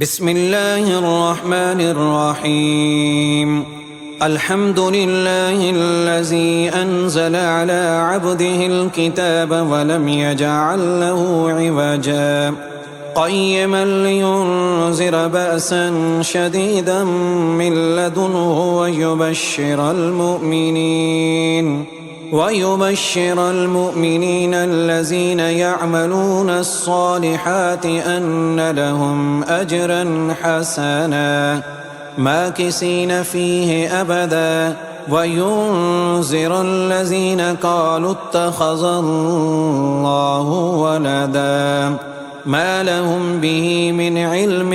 بسم الله الرحمن الرحيم. الحمد لله الذي أنزل على عبده الكتاب ولم يجعل له عوجا قيما لينذر بأسا شديدا من لدنه ويبشر المؤمنين الذين يعملون الصالحات أن لهم أجرا حسنا ماكثين فيه أبدا وينذر الذين قالوا اتخذ الله ولدا ما لهم به من علم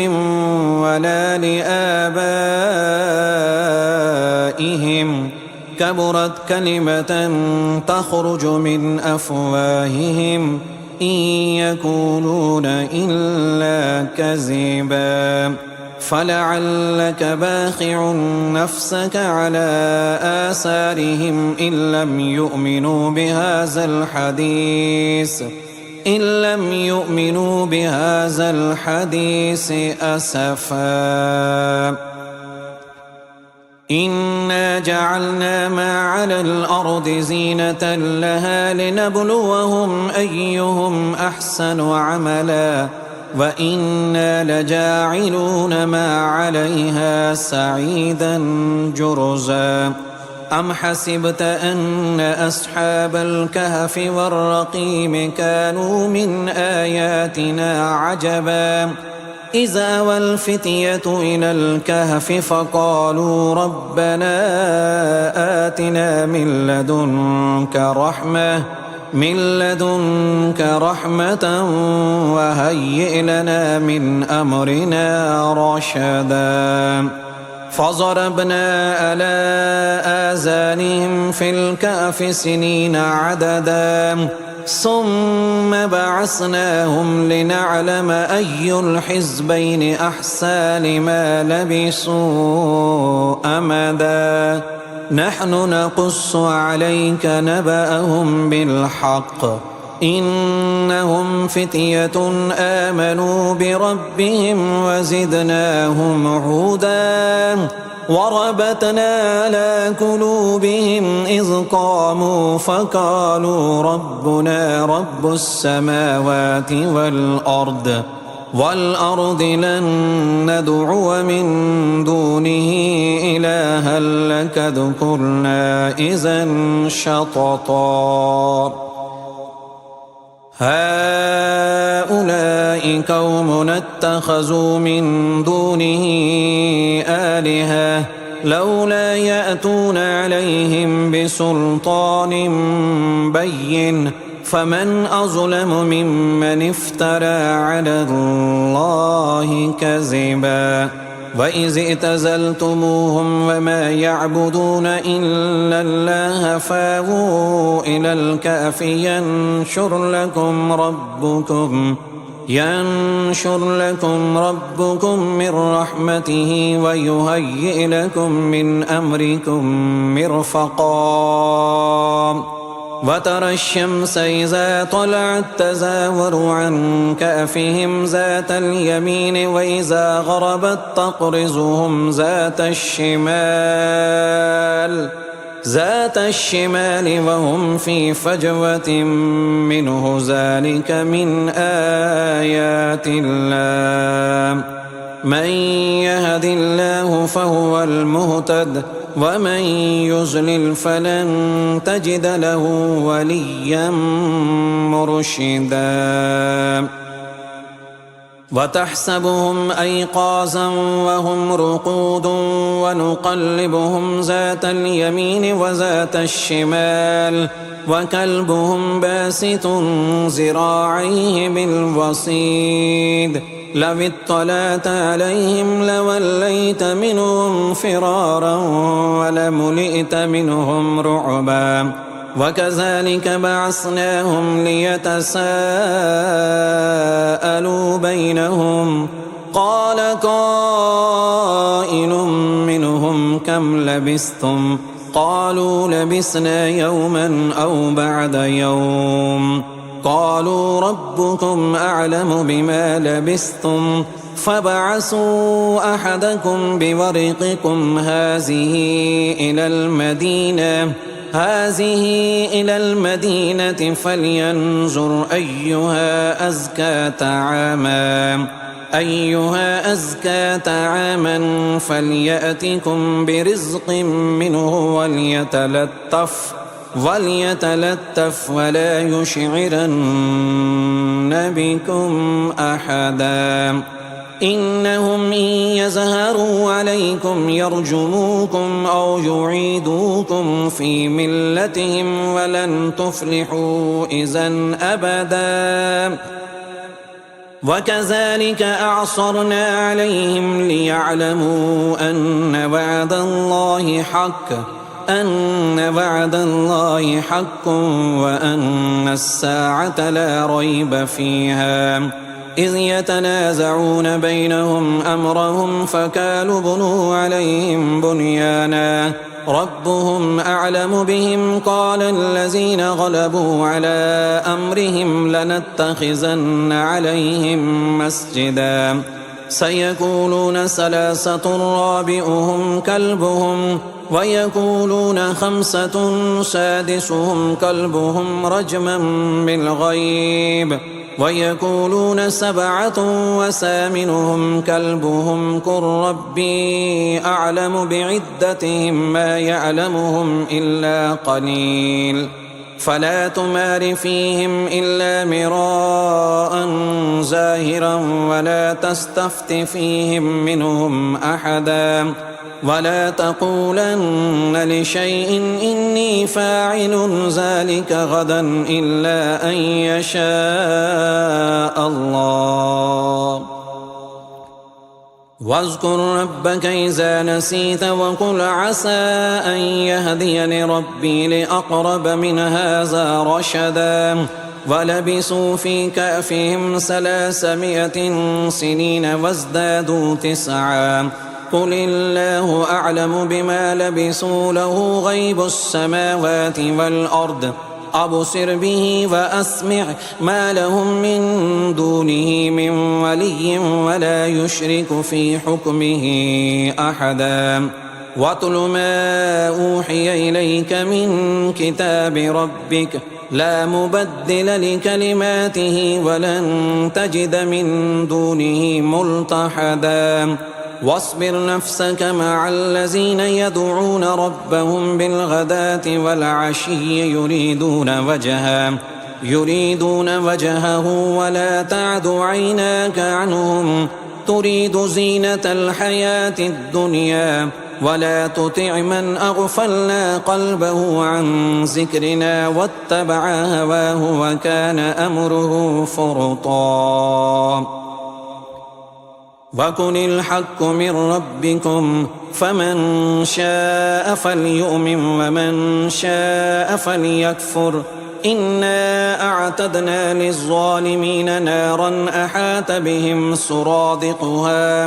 ولا لآبائهم كبرت كلمة تخرج من أفواههم إن يقولون إلا كذبا فلعلك باخع نفسك على آثارهم إن لم يؤمنوا بهذا الحديث أسفا. إنا جعلنا ما على الأرض زينة لها لنبلوهم أيهم أحسن عملا وإنا لجاعلون ما عليها سعيدا جرزا. أم حسبت أن أصحاب الكهف والرقيم كانوا من آياتنا عجبا إذ أوى الفتية إلى الكهف فقالوا ربنا آتنا من لدنك رحمة وهيئ لنا من أمرنا رشدا. فضربنا على آذانهم في الكهف سنين عددا ثم بعثناهم لنعلم أي الحزبين أحصى لما لبثوا أمدا. نحن نقص عليك نبأهم بالحق إنهم فتية آمنوا بربهم وزدناهم هدى وربطنا على قلوبهم إذ قاموا فقالوا ربنا رب السماوات والأرض لن ندعو من دونه إلها لقد قلنا إذا شططا. هؤلاء قوم اتخذوا من دونه آلهة لولا يأتون عليهم بسلطان بين فمن أظلم ممن افترى على الله كذبا. وإذ اعتزلتموهم وما يعبدون إلا الله فاووا إلى الكهف ينشر لكم ربكم من رحمته ويهيئ لكم من أمركم مرفقا. وترى الشمس إذا طلعت تزاور عن كهفهم ذات اليمين وإذا غربت تقرضهم ذات الشمال وهم في فجوة منه ذلك من آيات الله. من يهد الله فهو المهتد ومن يضلل فلن تجد له وليا مرشدا. وتحسبهم أيقاظا وهم رقود ونقلبهم ذات اليمين وذات الشمال وكلبهم باسط ذراعيه بالوصيد لو اطلعت عليهم لوليت منهم فرارا ولملئت منهم رعبا. وكذلك بعثناهم ليتساءلوا بينهم قال قائل منهم كم لبثتم قالوا لبثنا يوما أو بعد يوم قالوا ربكم أعلم بما لبثتم فابعثوا أحدكم بورقكم هذه إلى المدينة فلينظر أيها أزكى طعاما فليأتكم برزق منه وليتلطف ولا يشعرن بكم أحدا إنهم إن يظهروا عليكم يرجموكم أو يعيدوكم في ملتهم ولن تفلحوا إذا أبدا وكذلك أعصرنا عليهم ليعلموا أن وعد الله حق وأن الساعة لا ريب فيها إذ يتنازعون بينهم أمرهم فقالوا بنوا عليهم بنيانا ربهم أعلم بهم قال الذين غلبوا على أمرهم لنتخذن عليهم مسجدا سيقولون ثلاثة رابعهم كلبهم ويقولون خمسة سادسهم كلبهم رجما بالغيب ويقولون سبعة وثامنهم كلبهم قل ربي أعلم بعدتهم ما يعلمهم إلا قليل فلا تمار فيهم إلا مراء ظاهرا ولا تستفت فيهم منهم أحدا ولا تقولن لشيء إني فاعل ذلك غدا إلا أن يشاء الله واذكر ربك إذا نسيت وقل عسى أن يهديني ربي لأقرب من هذا رشدا ولبثوا في كهفهم 300 سنين وازدادوا 9 قل الله أعلم بما لبثوا له غيب السماوات والأرض أبصر به وأسمع ما لهم من دونه من ولي ولا يشرك في حكمه أحدا واتل ما أوحي إليك من كتاب ربك لا مبدل لكلماته ولن تجد من دونه ملتحدا واصبر نفسك مع الذين يدعون ربهم بالغداة والعشي يريدون وجهه ولا تعد عيناك عنهم تريد زينة الحياة الدنيا ولا تطع من أغفلنا قلبه عن ذكرنا واتبع هواه وكان أمره فرطا وقل الحق من ربكم فمن شاء فليؤمن ومن شاء فليكفر إنا أعتدنا للظالمين نارا أحاط بهم سرادقها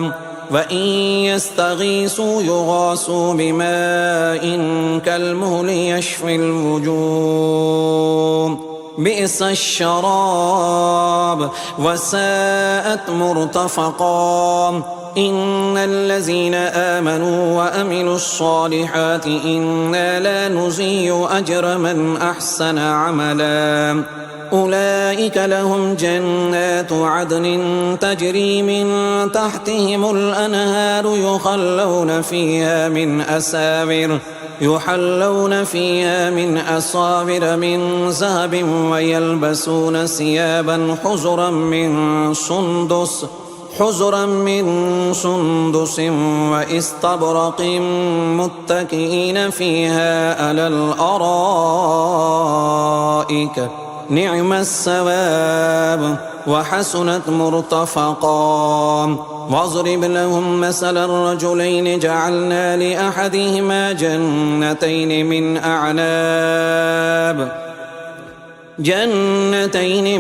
وإن يستغيثوا يغاثوا بماء كالمهل يشفي الوجوه بئس الشراب وساءت مرتفقا إن الذين آمنوا وأملوا الصالحات إنا لا نضيع أجر من أحسن عملا أولئك لهم جنات عدن تجري من تحتهم الأنهار يحلون فيها من أساور من ذهب ويلبسون ثيابا حزرا من سندس واستبرق متكئين فيها على الأرائك نعم الثواب وحسنت مرتفقا واضرب لهم مثل الرجلين جعلنا لأحدهما جنتين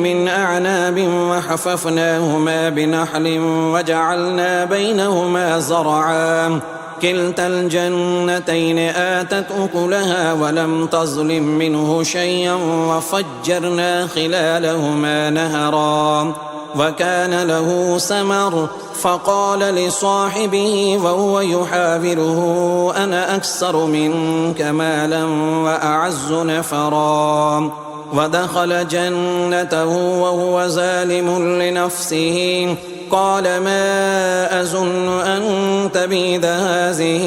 من أعناب وحففناهما بنخل وجعلنا بينهما زرعا كلتا الجنتين آتت أكلها ولم تظلم منه شيئا وفجرنا خلالهما نهرا وكان له ثمر فقال لصاحبه وهو يحاوره أنا أكثر منك مالا وأعز نفرا ودخل جنته وهو ظالم لنفسه قال ما أظن أن تبيد هذه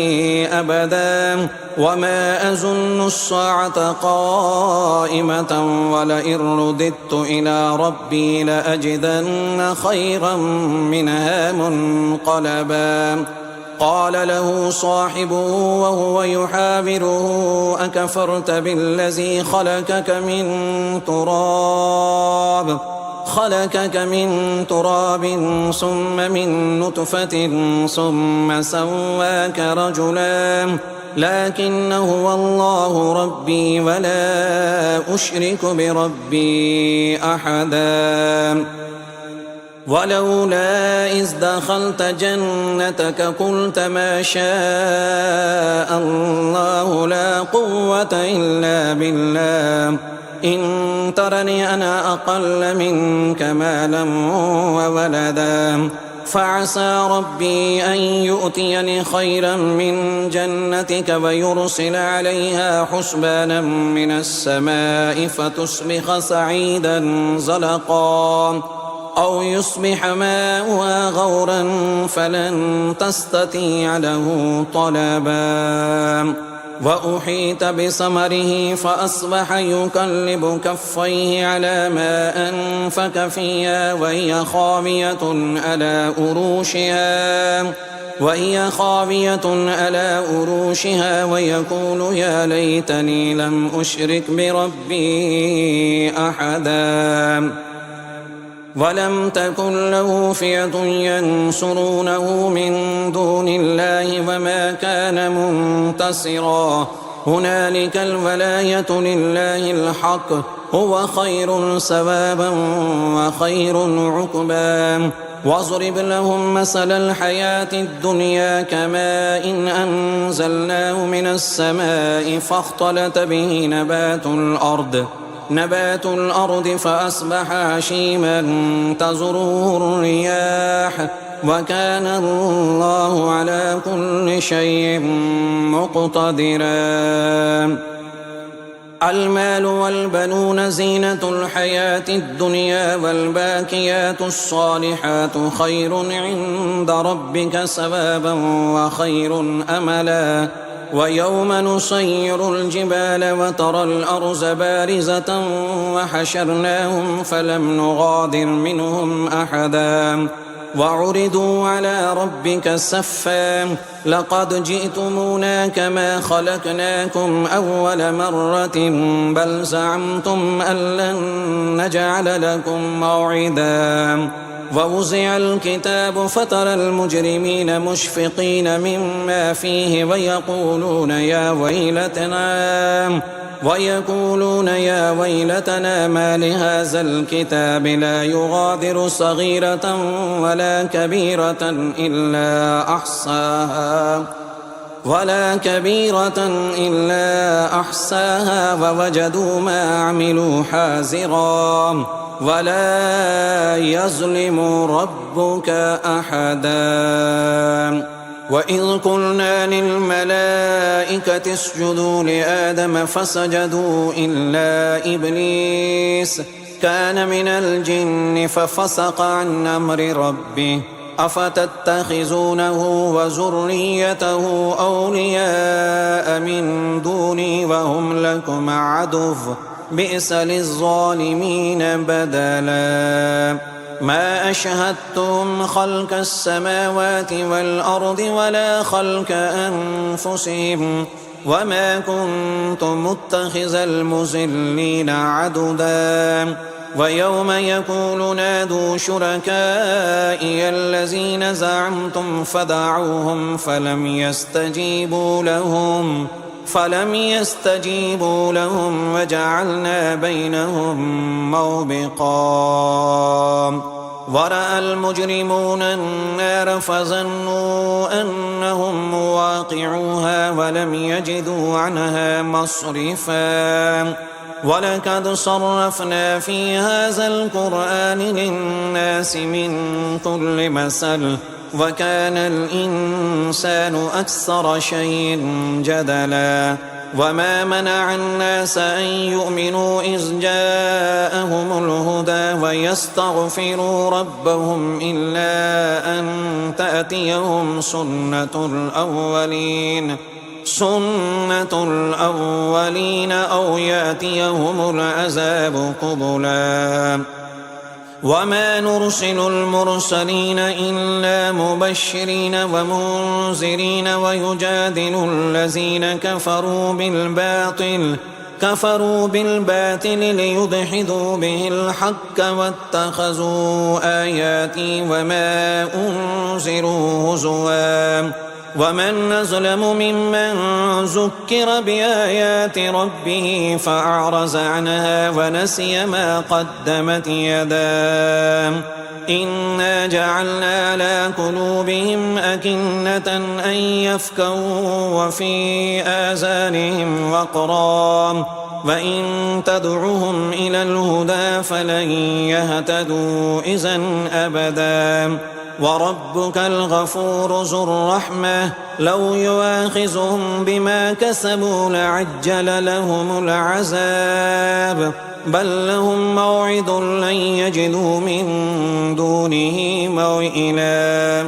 أبدا وما أظن الساعة قائمة ولئن رددت إلى ربي لأجدن خيرا منها منقلبا قال له صاحبه وهو يحاوره أكفرت بالذي خلقك من تراب ثم من نطفة ثم سواك رجلا لكن هو الله ربي ولا أشرك بربي أحدا ولولا إذ دخلت جنتك قلت ما شاء الله لا قوة إلا بالله إن ترني أنا أقل منك مالا وولدا فعسى ربي أن يؤتيني خيرا من جنتك ويرسل عليها حسبانا من السماء فتصبح سعيدا زلقا أو يصبح ماؤها غورا فلن تستطيع له طلبا وأحيط بثمره فأصبح يقلب كفيه على ما أنفق فيها وهي خاوية على أروشها ويقول يا ليتني لم أشرك بربي أحدا ولم تكن له فئة ينصرونه من دون الله وما كان منتصرا هنالك الولاية لله الحق هو خير ثوابا وخير عقبا واضرب لهم مثل الحياة الدنيا كماء إن أنزلناه من السماء فاختلط به نبات الأرض فأصبح هشيما تذروه الرياح وكان الله على كل شيء مقتدرا المال والبنون زينة الحياة الدنيا والباقيات الصالحات خير عند ربك ثوابا وخير أملا ويوم نسير الجبال وترى الأرض بارزة وحشرناهم فلم نغادر منهم أحدا وعرضوا على ربك صفا لقد جئتمونا كما خلقناكم أول مرة بل زعمتم أن لن نجعل لكم موعدا ووزع الكتاب فترى المجرمين مشفقين مما فيه ويقولون يا ويلتنا ما لهذا الكتاب لا يغادر صغيرة ولا كبيرة إلا أحصاها ووجدوا ما عملوا حاضرا ولا يظلم ربك أحدا وإذ قلنا للملائكة اسجدوا لآدم فسجدوا إلا إبليس كان من الجن ففسق عن أمر ربه أفتتخذونه وذريته أولياء من دوني وهم لكم عدو بئس للظالمين بدلا ما أشهدتم خلق السماوات والأرض ولا خلق أنفسهم وما كنت متخذ المضلين عضدا ويوم يقول نادوا شركائي الذين زعمتم فدعوهم فلم يستجيبوا لهم وجعلنا بينهم موبقا ورأى المجرمون النار فظنوا أنهم مواقعوها ولم يجدوا عنها مصرفا ولقد صرفنا في هذا القرآن للناس من كل مثل وكان الإنسان أكثر شيء جدلا وما منع الناس أن يؤمنوا إذ جاءهم الهدى ويستغفروا ربهم إلا أن تأتيهم سنة الأولين أو يأتيهم العذاب قبلا وما نرسل المرسلين إلا مبشرين ومنذرين ويجادل الذين كفروا بالباطل ليدحضوا به الحق واتخذوا آياتي وما أنذروا هزوا ومن أظلم ممن ذكر بآيات ربه فأعرض عنها ونسي ما قدمت يداه إنا جعلنا على قلوبهم أكنة أن يفقهوا وفي آذانهم وقرا وإن تدعهم إلى الهدى فلن يهتدوا إذا أبدا وربك الغفور ذو الرحمة لو يؤاخذهم بما كسبوا لعجل لهم العذاب بل لهم موعد لن يجدوا من دونه موئلا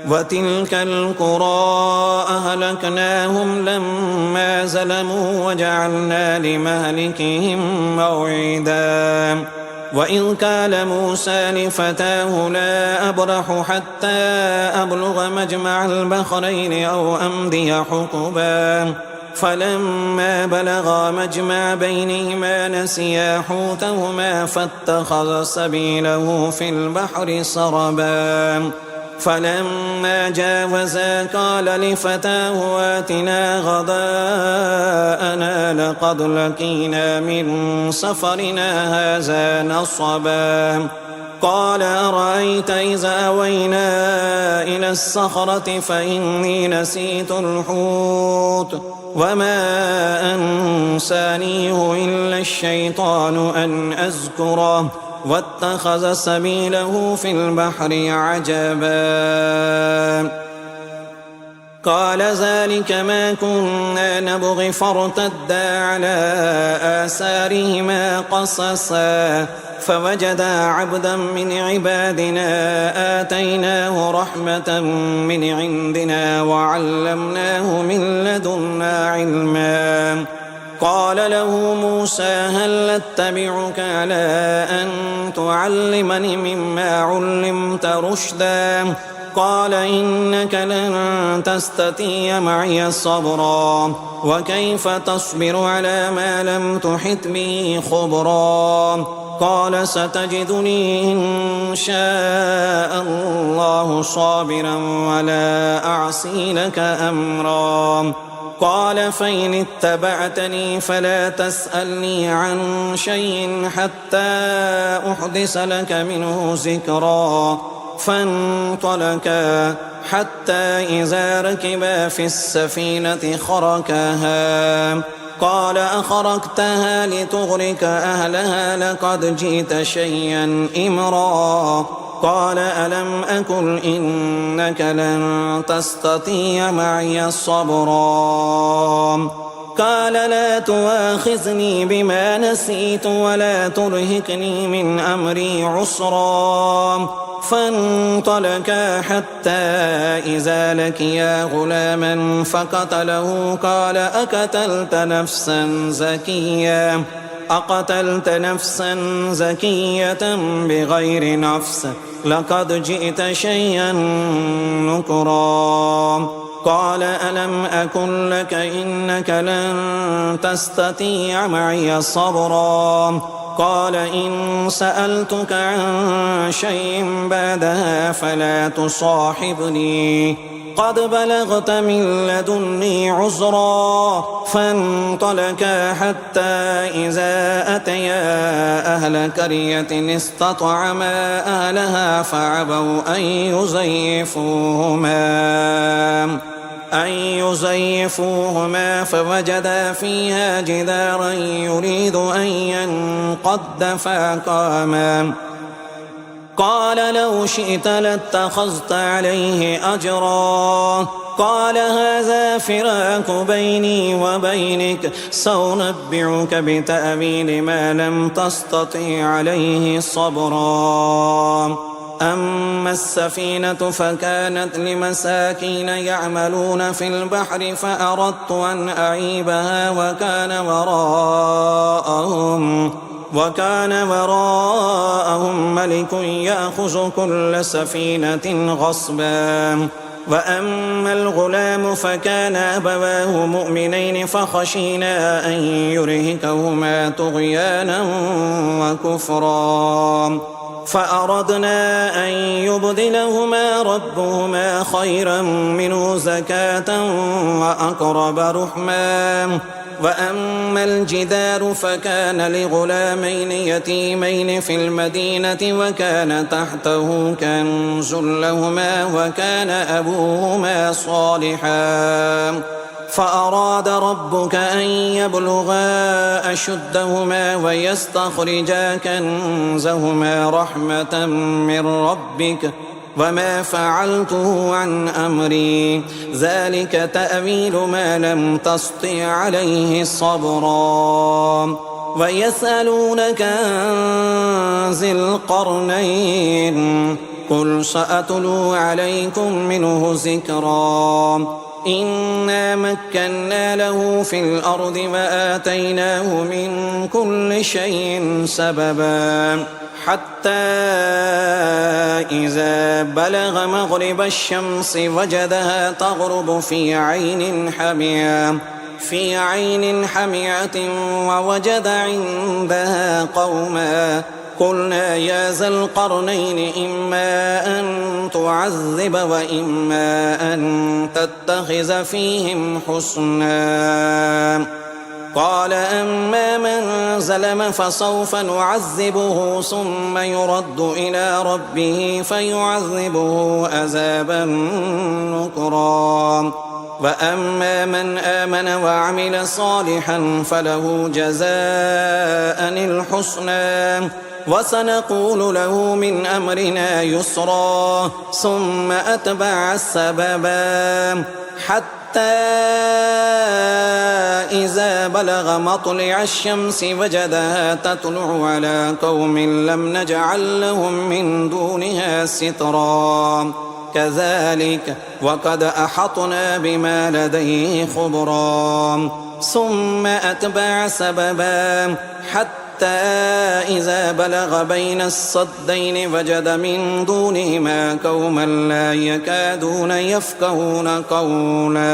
وتلك القرى أهلكناهم لما ظلموا وجعلنا لمهلكهم موعدا وإذ قال موسى لفتاه لا أبرح حتى أبلغ مجمع البحرين أو أمضي حقبا فلما بلغا مجمع بينهما نسيا حوتهما فاتخذ سبيله في البحر سربا فلما جاوزا قال لفتاه آتنا غداءنا لقد لقينا من سفرنا هذا نصبا قال أرأيت إذا أوينا إلى الصخرة فإني نسيت الحوت وما أنسانيه إلا الشيطان أن أذكره واتخذ سبيله في البحر عجبا قال ذلك ما كنا نبغي فارتدا على آثارهما قصصا فوجدا عبدا من عبادنا آتيناه رحمة من عندنا وعلمناه من لدنا علما قال له موسى هل اتبعك على أن تعلمني مما علمت رشدا قال إنك لن تستطيع معي صبرا وكيف تصبر على ما لم تحط به خبرا قال ستجدني إن شاء الله صابرا ولا أعصي لك أمرا قال فإن اتبعتني فلا تسألني عن شيء حتى أحدث لك منه ذكرا فانطلقا حتى إذا ركبا في السفينة خرقها قال أخرقتها لتغرق أهلها لقد جئت شيئا إمرا قال ألم أقل إنك لن تستطيع معي صبرا قال لا تؤاخذني بما نسيت ولا ترهقني من أمري عسرا فانطلقا حتى إذا لقيا غلاما فقتله قال أقتلت نفسا زكية بغير نفس لقد جئت شيئا نكرا قال ألم أقل لك إنك لن تستطيع معي صبرا قال إن سألتك عن شيء بعدها فلا تصاحبني قد بلغت من لدني عذرا فانطلقا حتى إذا أتيا أهل قرية استطعما أهلها فأبوا أن يزيفوهما فوجدا فيها جدارا يريد أن ينقض فأقاما قال لو شئت لاتخذت عليه أجرا قال هذا فراق بيني وبينك سأنبئك بتأويل ما لم تستطع عليه صبرا أما السفينة فكانت لمساكين يعملون في البحر فأردت أن أعيبها وكان وراءهم ملك يأخذ كل سفينة غصبا وأما الغلام فكان أبواه مؤمنين فخشينا أن يرهقهما طغيانا وكفرا فأردنا أن يبدلهما ربهما خيرا منه زكاة وأقرب رحما وأما الجدار فكان لغلامين يتيمين في المدينة وكان تحته كنز لهما وكان أبوهما صالحا فأراد ربك أن يبلغا أشدهما ويستخرجا كنزهما رحمة من ربك وما فعلته عن أمري ذلك تأويل ما لم تسطع عليه صبرا ويسألونك عن ذي القرنين قل سأتلو عليكم منه ذكرا إنا مكنا له في الأرض وآتيناه من كل شيء سببا حتى إذا بلغ مغرب الشمس وجدها تغرب في عين حمية ووجد عندها قوما قلنا يا ذا القرنين إما أن تعذب وإما أن تتخذ فيهم حسنا قال أما من ظلم فسوف نعذبه ثم يرد إلى ربه فيعذبه عذابا نكرا وأما من آمن وعمل صالحا فله جزاء الحسنى وسنقول له من أمرنا يسرا ثم أتبع السببا حتى إذا بلغ مطلع الشمس وجدها تطلع على قوم لم نجعل لهم من دونها سترا كذلك وقد أحطنا بما لديه خبرا ثم أتبع سببا حتى إذا بلغ بين الصدين وجد من دونهما قوما لا يكادون يفقهون قولا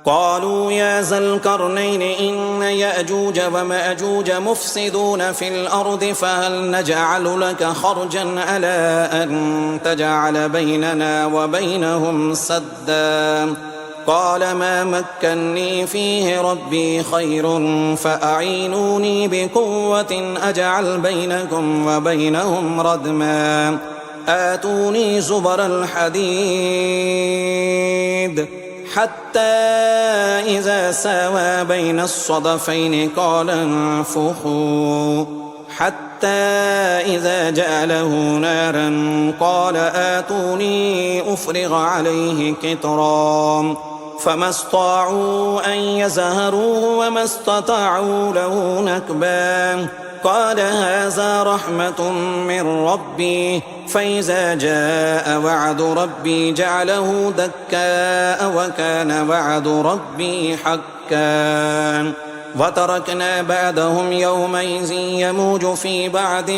قالوا يا ذا القرنين إن يأجوج ومأجوج مفسدون في الأرض فهل نجعل لك خرجا على أن تجعل بيننا وبينهم سدا قال ما مكني فيه ربي خير فأعينوني بقوة أجعل بينكم وبينهم ردما آتوني زبر الحديد حتى إذا ساوى بين الصدفين قال انفخوا حتى إذا جعله نارا قال آتوني أفرغ عليه قطرا فما استطاعوا أن يزهروه وما استطاعوا له نكبا قال هذا رحمة من ربي فإذا جاء وعد ربي جعله دكاء وكان وعد ربي حقا وتركنا بعدهم يومئذ يموج في بعد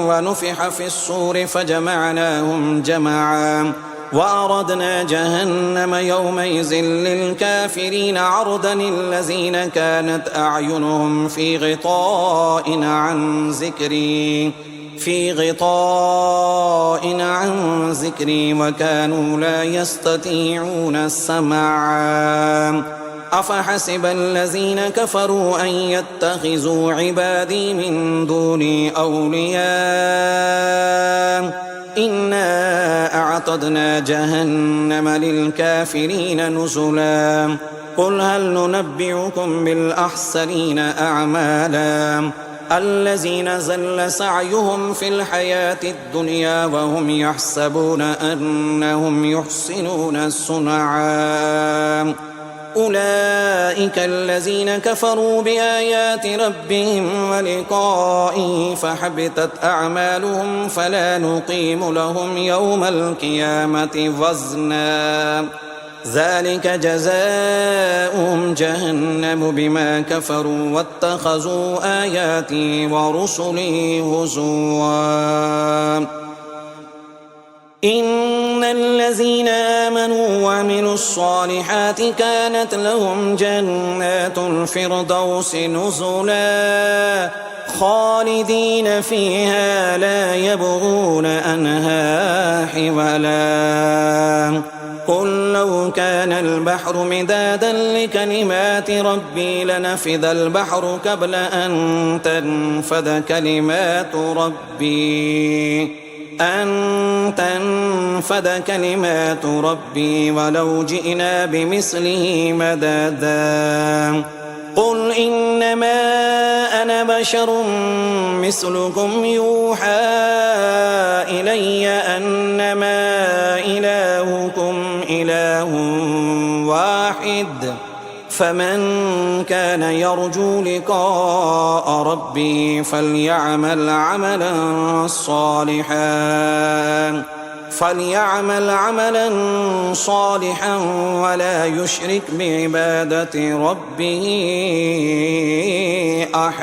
ونفح في الصور فجمعناهم جمعا وأردنا جهنم يومئذ للكافرين عرضا الذين كانت أعينهم في غطاء عن ذكري وكانوا لا يستطيعون السمع أفحسب الذين كفروا أن يتخذوا عبادي من دوني أولياء إنا أعتدنا جهنم للكافرين نزلا قل هل ننبئكم بالأخسرين أعمالا الذين زل سعيهم في الحياة الدنيا وهم يحسبون أنهم يحسنون صنعا أولئك الذين كفروا بآيات ربهم ولقائه فحبطت أعمالهم فلا نقيم لهم يوم القيامة وزنا ذلك جزاؤهم جهنم بما كفروا واتخذوا آياتي ورسلي هزوا إن الذين آمنوا وعملوا الصالحات كانت لهم جنات الفردوس نزلا خالدين فيها لا يبغون عنها حولا قل لو كان البحر مدادا لكلمات ربي لنفد البحر قبل أن تنفد كلمات ربي ولو جئنا بمثله مددا قل إنما أنا بشر مثلكم يوحى إلي أنما إلهكم إله واحد فمن كان يرجو لقاء ربه فليعمل عملا صالحا ولا يشرك بعبادة ربه أحدا.